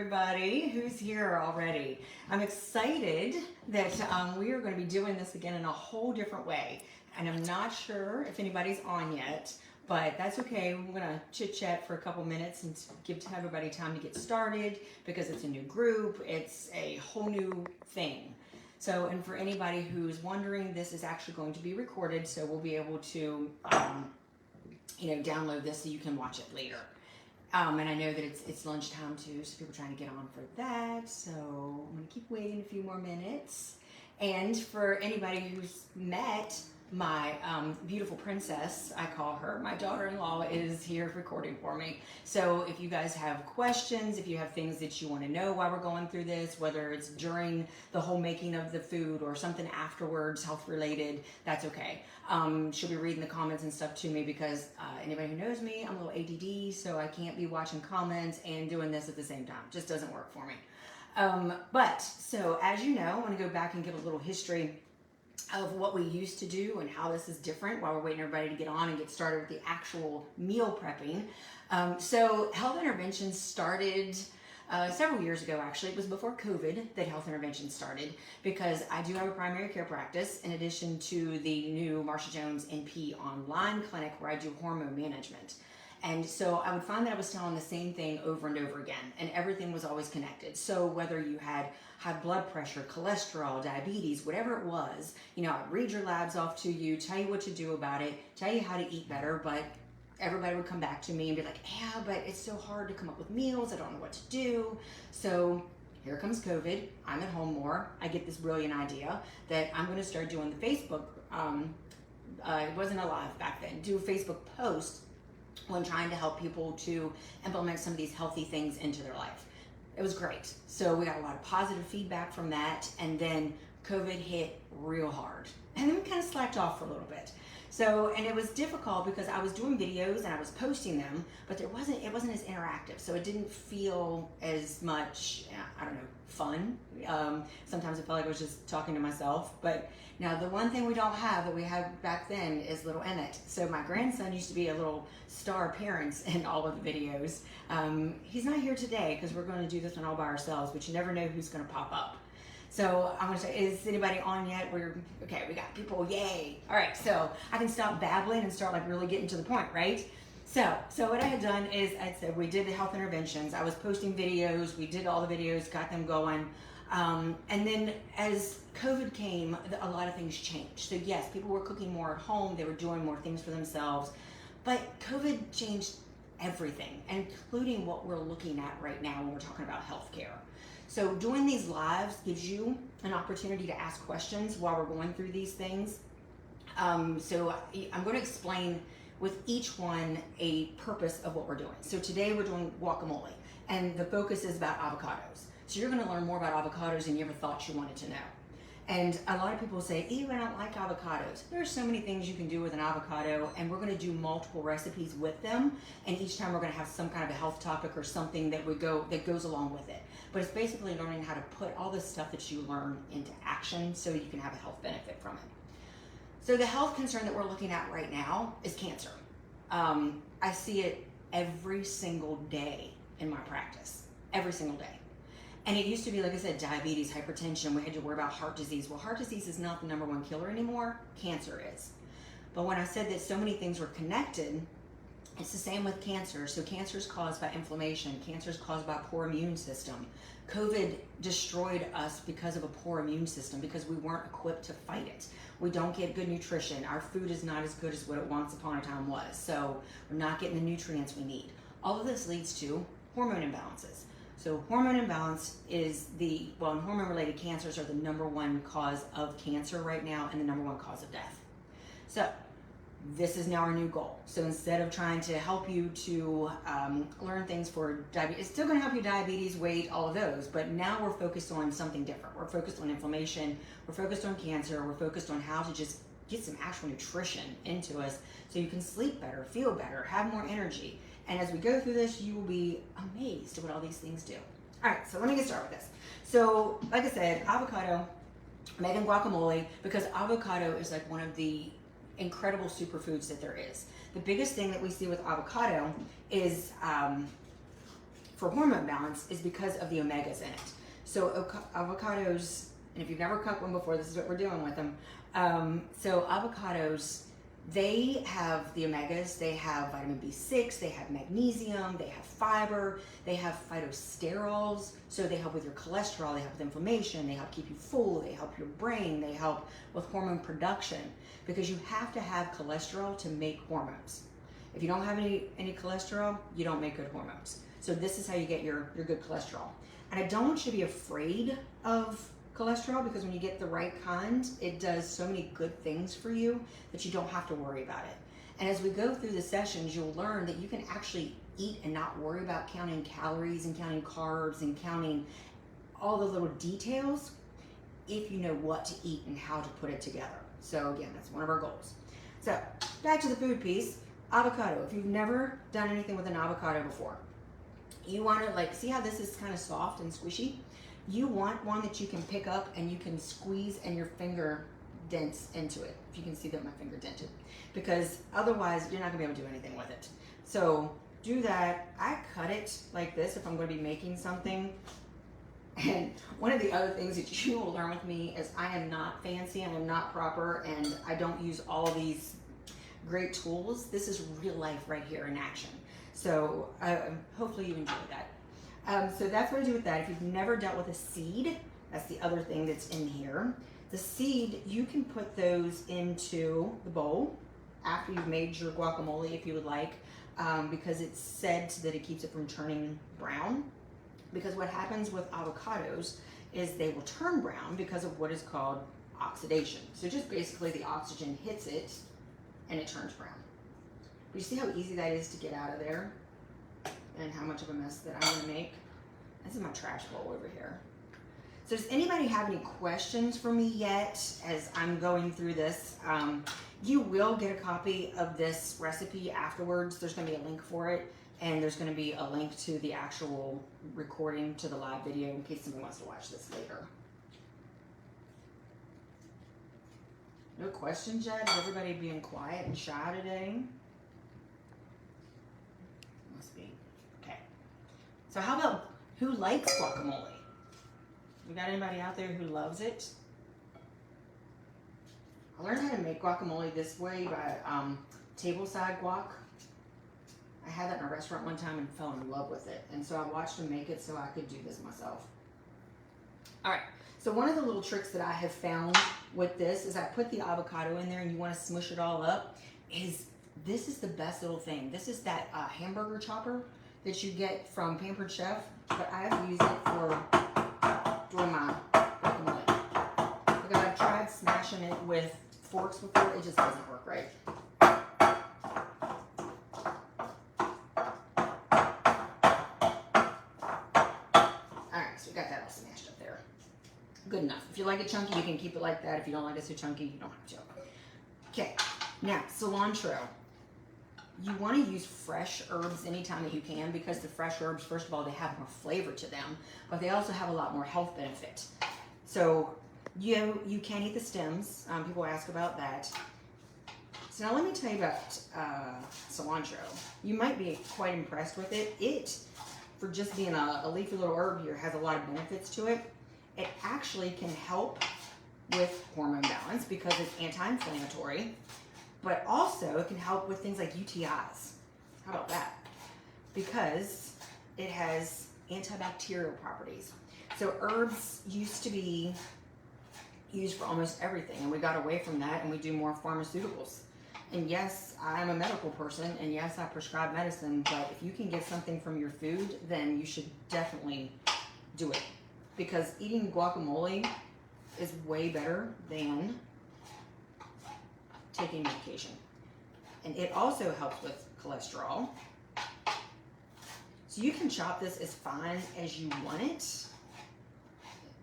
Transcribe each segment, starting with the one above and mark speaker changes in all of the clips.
Speaker 1: everybody who's here already. I'm excited that we are going to be doing this again in a whole different way. And I'm not sure if anybody's on yet, but that's okay. We're going to chit chat for a couple minutes and give everybody time to get started because it's a new group. It's a whole new thing. So, and for anybody who's wondering, this is actually going to be recorded, so we'll be able to, download this so you can watch it later. And I know that it's lunchtime too, so people are trying to get on for that. So I'm gonna keep waiting a few more minutes. And for anybody who's met my beautiful princess, I call her, my daughter-in-law is here recording for me. So if you guys have questions, if you have things that you want to know while we're going through this, whether it's during the whole making of the food or something afterwards, health-related, that's okay. She'll be reading the comments and stuff to me because anybody who knows me, I'm a little ADD, so I can't be watching comments and doing this at the same time. Just doesn't work for me. So as you know, I want to go back and give a little history of what we used to do and how this is different while we're waiting everybody to get on and get started with the actual meal prepping. So health interventions started several years ago, actually. It was before COVID that health interventions started because I do have a primary care practice in addition to the new Marsha Jones NP online clinic where I do hormone management. And so I would find that I was telling the same thing over and over again, and everything was always connected. So whether you had high blood pressure, cholesterol, diabetes, whatever it was, I'd read your labs off to you, tell you what to do about it, tell you how to eat better, but everybody would come back to me and be like, yeah, but it's so hard to come up with meals, I don't know what to do. So here comes COVID, I'm at home more, I get this brilliant idea that I'm gonna start doing the Facebook, it wasn't a live back then, do a Facebook post when trying to help people to implement some of these healthy things into their life. It was great. So we got a lot of positive feedback from that, and then COVID hit real hard. And then we kind of slacked off for a little bit. So, and it was difficult because I was doing videos and I was posting them, but it wasn't as interactive. So it didn't feel as much, fun. Sometimes it felt like I was just talking to myself. But now the one thing we don't have that we had back then is little Emmett. So my grandson used to be a little star appearance in all of the videos. He's not here today because we're going to do this one all by ourselves, but you never know who's going to pop up. So I'm going to say, is anybody on yet? Okay, we got people, yay. All right, so I can stop babbling and start really getting to the point, right? So what I had done is I said we did the health interventions. I was posting videos. We did all the videos, got them going. And then as COVID came, a lot of things changed. So yes, people were cooking more at home. They were doing more things for themselves. But COVID changed everything, including what we're looking at right now when we're talking about healthcare. So doing these lives gives you an opportunity to ask questions while we're going through these things. So I'm going to explain with each one a purpose of what we're doing. So today we're doing guacamole, and the focus is about avocados. So you're going to learn more about avocados than you ever thought you wanted to know. And a lot of people say, ew, I don't like avocados. There are so many things you can do with an avocado, and we're going to do multiple recipes with them. And each time we're going to have some kind of a health topic or something that goes along with it. But it's basically learning how to put all the stuff that you learn into action so you can have a health benefit from it. So the health concern that we're looking at right now is cancer. I see it every single day in my practice, every single day. And it used to be, like I said, diabetes, hypertension, we had to worry about heart disease. Well, heart disease is not the number one killer anymore, cancer is. But when I said that so many things were connected, it's the same with cancer. So cancer is caused by inflammation, cancer is caused by a poor immune system. COVID destroyed us because of a poor immune system, because we weren't equipped to fight it. We don't get good nutrition. Our food is not as good as what it once upon a time was. So we're not getting the nutrients we need. All of this leads to hormone imbalances. So hormone imbalance is and hormone-related cancers are the number one cause of cancer right now and the number one cause of death. So this is now our new goal. So instead of trying to help you to learn things for diabetes, it's still going to help you diabetes, weight, all of those, but now we're focused on something different. We're focused on inflammation, we're focused on cancer, we're focused on how to just get some actual nutrition into us so you can sleep better, feel better, have more energy. And as we go through this, you will be amazed at what all these things do. All right, so let me get started with this. So like I said, avocado, making guacamole, because avocado is like one of the incredible superfoods that there is. The biggest thing that we see with avocado is for hormone balance is because of the omegas in it. So avocados, and if you've never cooked one before, this is what we're doing with them. So avocados, they have the omegas, they have vitamin B6, they have magnesium, they have fiber, they have phytosterols, so they help with your cholesterol, they help with inflammation, they help keep you full, they help your brain, they help with hormone production, because you have to have cholesterol to make hormones. If you don't have any cholesterol, you don't make good hormones. So this is how you get your good cholesterol. And I don't want you to be afraid of cholesterol, because when you get the right kind, it does so many good things for you that you don't have to worry about it. And as we go through the sessions, you'll learn that you can actually eat and not worry about counting calories and counting carbs and counting all the little details if you know what to eat and how to put it together. So again, that's one of our goals. So back to the food piece, avocado. If you've never done anything with an avocado before, you want to, like, see how this is kind of soft and squishy? You want one that you can pick up and you can squeeze and your finger dents into it. If you can see that my finger dented. Because otherwise you're not gonna be able to do anything with it. So do that. I cut it like this if I'm gonna be making something. And one of the other things that you will learn with me is I am not fancy, I am not proper, and I don't use all these great tools. This is real life right here in action. So hopefully you enjoy that. So that's what I do with that. If you've never dealt with a seed, that's the other thing that's in here. The seed, you can put those into the bowl after you've made your guacamole if you would like, because it's said that it keeps it from turning brown. Because what happens with avocados is they will turn brown because of what is called oxidation. So just basically the oxygen hits it and it turns brown. You see how easy that is to get out of there? And how much of a mess that I'm gonna make. This is my trash bowl over here. So does anybody have any questions for me yet as I'm going through this? You will get a copy of this recipe afterwards. There's gonna be a link for it, and there's gonna be a link to the actual recording to the live video in case somebody wants to watch this later. No questions yet? Is everybody being quiet and shy today? So how about who likes guacamole? We got anybody out there who loves it? I learned how to make guacamole this way by table-side guac. I had that in a restaurant one time and fell in love with it. And so I watched them make it so I could do this myself. All right, so one of the little tricks that I have found with this is I put the avocado in there and you want to smush it all up. This is the best little thing. This is that hamburger chopper that you get from Pampered Chef, but I have used it for doing my guacamole. Because I've tried smashing it with forks before, it just doesn't work right. Alright, so we got that all smashed up there. Good enough. If you like it chunky, you can keep it like that. If you don't like it so chunky, you don't have to. Okay, now cilantro. You want to use fresh herbs anytime that you can, because the fresh herbs, first of all, they have more flavor to them, but they also have a lot more health benefit. So you can eat the stems. People ask about that. So now let me tell you about cilantro. You might be quite impressed with it. It, for just being a leafy little herb here, has a lot of benefits to it. It actually can help with hormone balance because it's anti-inflammatory. But also it can help with things like UTIs. How about that? Because it has antibacterial properties. So herbs used to be used for almost everything, and we got away from that and we do more pharmaceuticals. And yes, I'm a medical person, and yes, I prescribe medicine, but if you can get something from your food, then you should definitely do it. Because eating guacamole is way better than taking medication. And it also helps with cholesterol. So you can chop this as fine as you want it.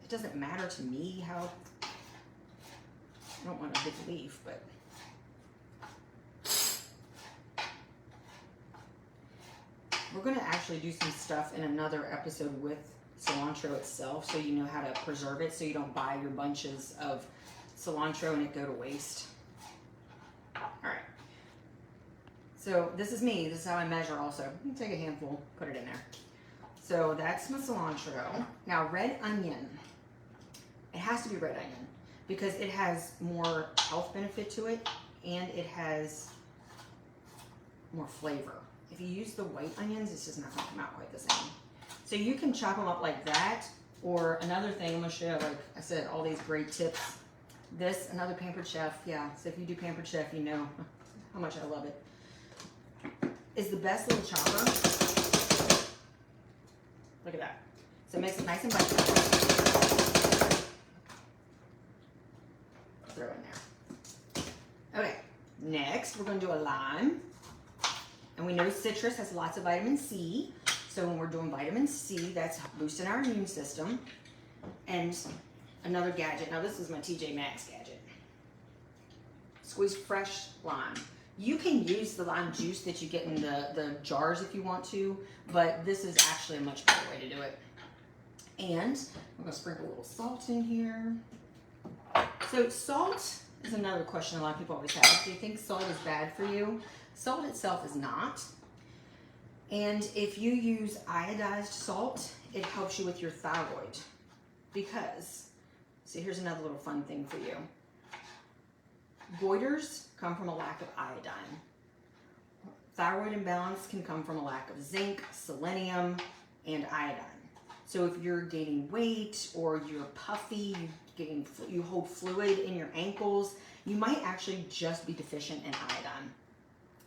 Speaker 1: It doesn't matter to me how, I don't want a big leaf, but we're gonna actually do some stuff in another episode with cilantro itself, so you know how to preserve it, so you don't buy your bunches of cilantro and it go to waste. Alright, so this is me. This is how I measure also. You can take a handful, put it in there. So that's my cilantro. Now red onion. It has to be red onion because it has more health benefit to it and it has more flavor. If you use the white onions, it's just not gonna come out quite the same. So you can chop them up like that, or another thing, I'm gonna show you, like I said, all these great tips. This, another Pampered Chef, yeah, so if you do Pampered Chef, you know how much I love it. Is the best little chopper. Look at that. So it makes it nice and bite-sized. Throw in there. Okay, next we're gonna do a lime. And we know citrus has lots of vitamin C. So when we're doing vitamin C, that's boosting our immune system. And another gadget. Now this is my TJ Maxx gadget. Squeeze fresh lime. You can use the lime juice that you get in the jars if you want to, but this is actually a much better way to do it. And I'm gonna sprinkle a little salt in here. So salt is another question a lot of people always have. Do you think salt is bad for you? Salt itself is not. And if you use iodized salt, it helps you with your thyroid. Because, see, here's another little fun thing for you. Goiters come from a lack of iodine. Thyroid imbalance can come from a lack of zinc, selenium, and iodine. So if you're gaining weight or you're puffy, you hold fluid in your ankles, you might actually just be deficient in iodine.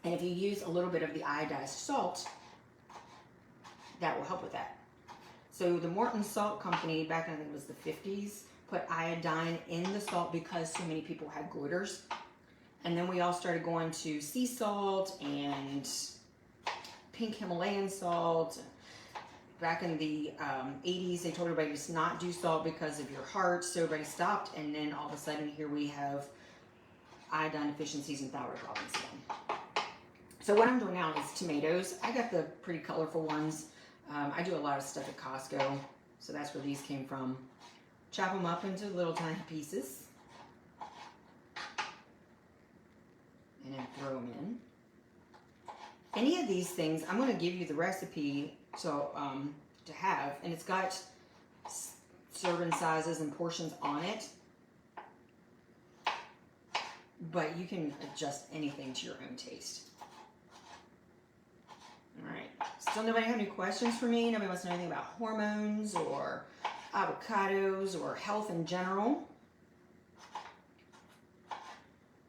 Speaker 1: And if you use a little bit of the iodized salt, that will help with that. So the Morton Salt Company, back in I think it was the 50s, put iodine in the salt because so many people had goiters. And then we all started going to sea salt and pink Himalayan salt. Back in the 80s, they told everybody to not do salt because of your heart, so everybody stopped. And then all of a sudden, here we have iodine deficiencies and thyroid problems again. So what I'm doing now is tomatoes. I got the pretty colorful ones. I do a lot of stuff at Costco, so that's where these came from. Chop them up into little tiny pieces. And then throw them in. Any of these things, I'm going to give you the recipe to have, and it's got serving sizes and portions on it. But you can adjust anything to your own taste. All right, still nobody have any questions for me? Nobody wants to know anything about hormones or avocados or health in general?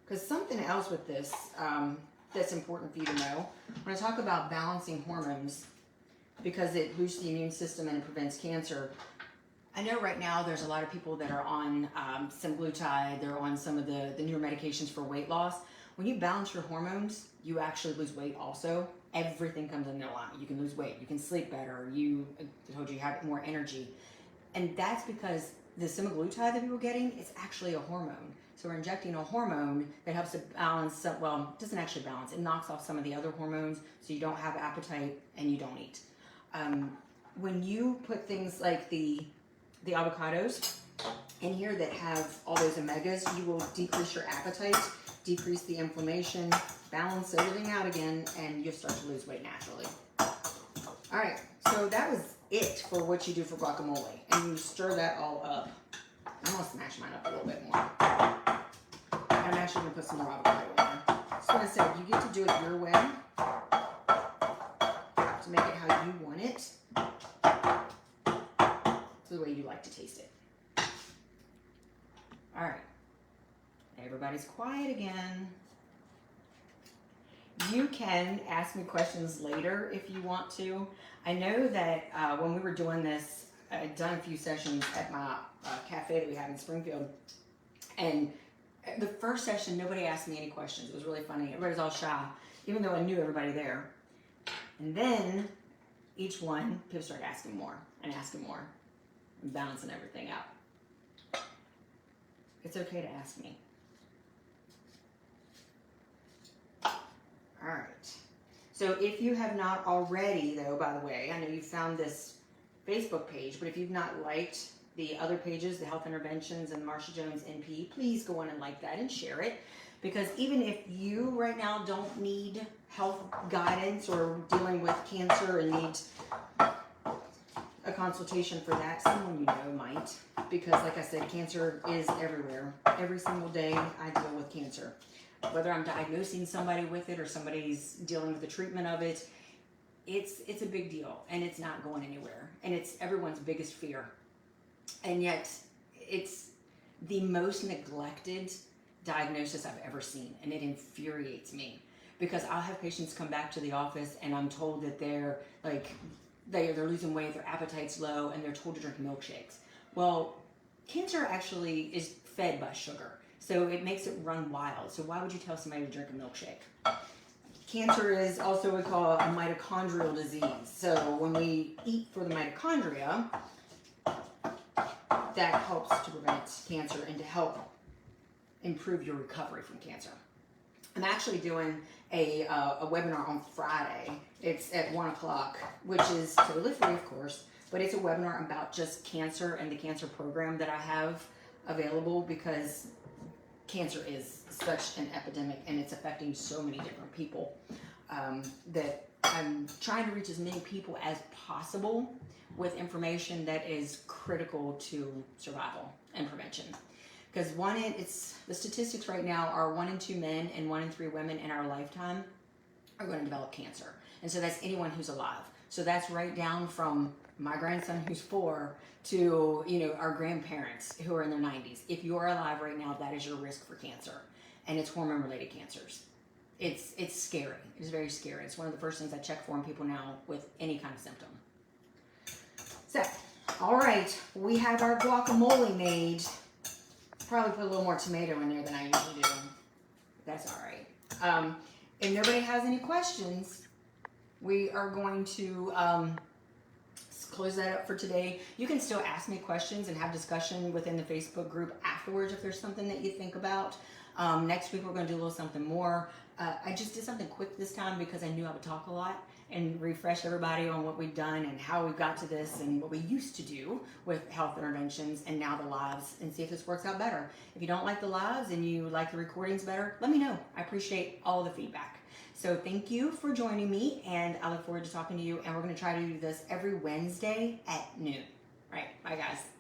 Speaker 1: Because something else with this that's important for you to know, when I talk about balancing hormones, because it boosts the immune system and it prevents cancer, I know right now there's a lot of people that are on semaglutide, they're on some of the newer medications for weight loss. When you balance your hormones, you actually lose weight also. Everything comes in alignment. You can lose weight, you can sleep better, I told you have more energy. And that's because the semaglutide that people are getting is actually a hormone. So we're injecting a hormone that helps to balance, well, it doesn't actually balance, it knocks off some of the other hormones so you don't have appetite and you don't eat. When you put things like the avocados in here that have all those omegas, you will decrease your appetite, decrease the inflammation, balance everything out again, and you'll start to lose weight naturally. All right, so that was it for what you do for guacamole. And you stir that all up. I'm gonna smash mine up a little bit more. I'm actually gonna put some more avocado in there. So like I said, you get to do it your way, to make it how you want it, to the way you like to taste it. All right, everybody's quiet again. You can ask me questions later if you want to. I know that when we were doing this, I'd done a few sessions at my cafe that we have in Springfield. And the first session, nobody asked me any questions. It was really funny. Everybody was all shy, even though I knew everybody there. And then each one, people started asking more and balancing everything out. It's okay to ask me. All right. So if you have not already, though, by the way, I know you found this Facebook page, but if you've not liked the other pages, the Health Interventions and Marsha Jones NP, please go on and like that and share it. Because even if you right now don't need health guidance or dealing with cancer and need a consultation for that, someone you know might, because like I said, cancer is everywhere. Every single day I deal with cancer. Whether I'm diagnosing somebody with it or somebody's dealing with the treatment of it, it's a big deal, and it's not going anywhere. And it's everyone's biggest fear. And yet it's the most neglected diagnosis I've ever seen, and it infuriates me because I'll have patients come back to the office and I'm told that they're losing weight, their appetite's low, and they're told to drink milkshakes. Well, cancer actually is fed by sugar, so it makes it run wild. So why would you tell somebody to drink a milkshake? Cancer is also what we call a mitochondrial disease. So when we eat for the mitochondria, that helps to prevent cancer and to help improve your recovery from cancer. I'm actually doing a webinar on Friday. It's at 1 o'clock, which is totally free, of course, but it's a webinar about just cancer and the cancer program that I have available, because cancer is such an epidemic and it's affecting so many different people, that I'm trying to reach as many people as possible with information that is critical to survival and prevention. Because the statistics right now are 1 in 2 men and 1 in 3 women in our lifetime are going to develop cancer. And so that's anyone who's alive. So that's right down from my grandson who's 4 to, our grandparents who are in their 90s. If you are alive right now, that is your risk for cancer. And it's hormone-related cancers. It's scary. It's very scary. It's one of the first things I check for in people now with any kind of symptom. So, all right, we have our guacamole made. Probably put a little more tomato in there than I usually do. That's all right. If nobody has any questions, we are going to close that up for today. You can still ask me questions and have discussion within the Facebook group afterwards if there's something that you think about. Next week we're going to do a little something more. I just did something quick this time because I knew I would talk a lot and refresh everybody on what we've done and how we got to this and what we used to do with health interventions and now the lives, and see if this works out better. If you don't like the lives and you like the recordings better, let me know. I appreciate all the feedback. So thank you for joining me, and I look forward to talking to you, and we're going to try to do this every Wednesday at noon. All right, bye guys.